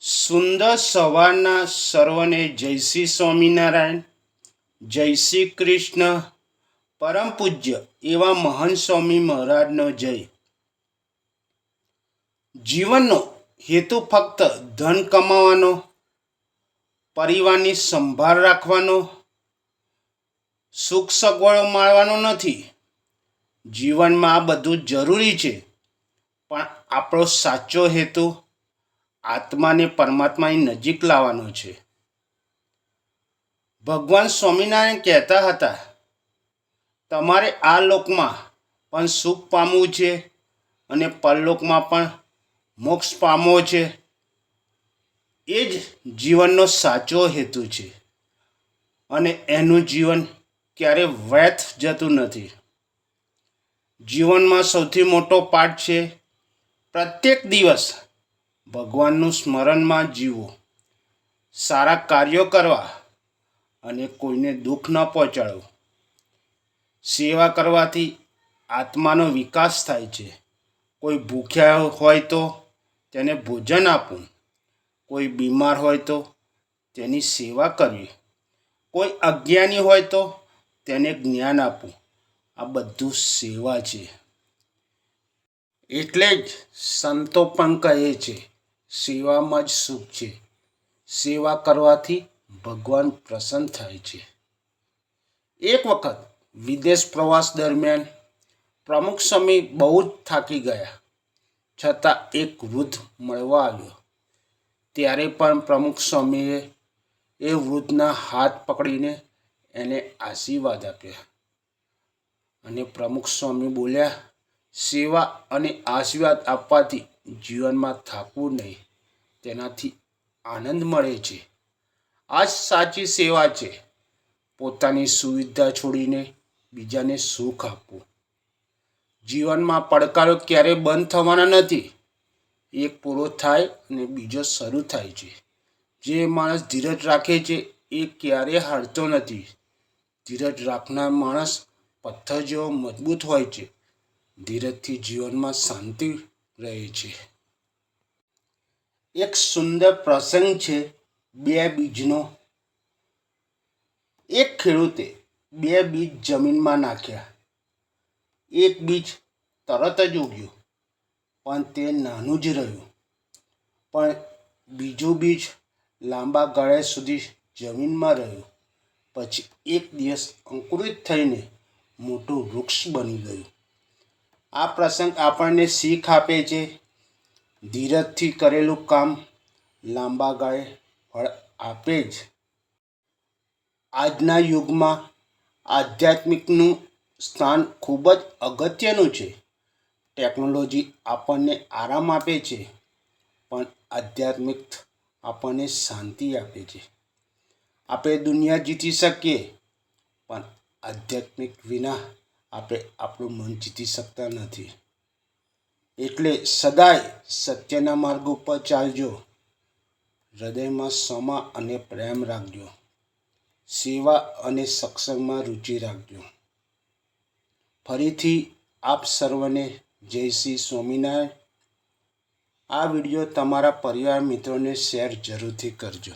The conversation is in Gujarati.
સુંદર સવારના સર્વને જય શ્રી સ્વામિનારાયણ, જય શ્રી કૃષ્ણ. પરમ પૂજ્ય એવા મહાન સ્વામી મહારાજનો જય. જીવનનો હેતુ ફક્ત ધન કમાવાનો, પરિવારની સંભાળ રાખવાનો, સુખ સગવડો માણવાનો નથી. જીવનમાં આ બધું જરૂરી છે, પણ આપણો સાચો હેતુ આત્માને પરમાત્માની નજીક લાવવાનો છે. ભગવાન સ્વામિનારાયણ કહેતા હતા, તમારે આ લોકમાં પણ સુખ પામવું છે અને પરલોકમાં પણ મોક્ષ પામવો છે. એ જ જીવનનો સાચો હેતુ છે અને એનું જીવન ક્યારે વ્યર્થ જતું નથી. જીવનમાં સૌથી મોટો પાઠ છે પ્રત્યેક દિવસ ભગવાનનું સ્મરણમાં જીવવું, સારા કાર્યો કરવા અને કોઈને દુઃખ ન પહોંચાડવું. સેવા કરવાથી આત્માનો વિકાસ થાય છે. કોઈ ભૂખ્યા હોય તો તેને ભોજન આપવું, કોઈ બીમાર હોય તો તેની સેવા કરવી, કોઈ અજ્ઞાની હોય તો તેને જ્ઞાન આપવું. આ બધું સેવા છે. એટલે જ સંતો પણ કહે છે, સેવામાં જ સુખ છે. સેવા કરવાથી ભગવાન પ્રસન્ન થાય છે. એક વખત વિદેશ પ્રવાસ દરમિયાન પ્રમુખ સ્વામી બહુ જ થાકી ગયા, છતાં એક વૃદ્ધ મળવા આવ્યો. ત્યારે પણ પ્રમુખ સ્વામીએ એ વૃદ્ધના હાથ પકડીને એને આશીર્વાદ આપ્યા અને પ્રમુખ સ્વામી બોલ્યા, સેવા અને આશીર્વાદ આપવાથી જીવનમાં થાકવું નહીં, તેનાથી આનંદ મળે છે. આ જ સાચી સેવા છે. પોતાની સુવિધા છોડીને બીજાને સુખ આપવું. જીવનમાં પડકારો ક્યારેય બંધ થવાના નથી. એક પૂરો થાય અને બીજો શરૂ થાય છે. જે માણસ ધીરજ રાખે છે એ ક્યારેય હારતો નથી. ધીરજ રાખનાર માણસ પથ્થર જેવો મજબૂત હોય છે. ધીરજથી જીવનમાં શાંતિ રહે છે. એક સુંદર પ્રસંગ છે બે બીજનો. એક ખેડૂતે બે બીજ જમીનમાં નાખ્યા. એક બીજ તરત જ ઉગ્યું, પણ તે નાનું જ રહ્યું. પણ બીજું બીજ લાંબા ગાળા સુધી જમીનમાં રહ્યું. પછી એક દિવસ અંકુરિત થઈને મોટું વૃક્ષ બની ગયું. આ પ્રસંગ આપણને શીખ આપે છે, ધીરજથી કરેલું કામ લાંબા ગાળે ફળ આપે જ. આજના યુગમાં આધ્યાત્મિકનું સ્થાન ખૂબ જ અગત્યનું છે. ટેકનોલોજી આપણને આરામ આપે છે, પણ આધ્યાત્મિક આપણને શાંતિ આપે છે. આપણે દુનિયા જીતી શકીએ, પણ આધ્યાત્મિક વિના આપણે આપણું મન જીતી શકતા નથી. એટલે સદાય સત્યના માર્ગ ઉપર ચાલજો. હૃદયમાં ક્ષમા અને પ્રેમ રાખજો. સેવા અને સત્સંગમાં રુચિ રાખજો. ફરીથી આપ સર્વને જય શ્રી સ્વામિનારાયણ. આ વિડીયો તમારા પરિવાર મિત્રોને શેર જરૂરથી કરજો.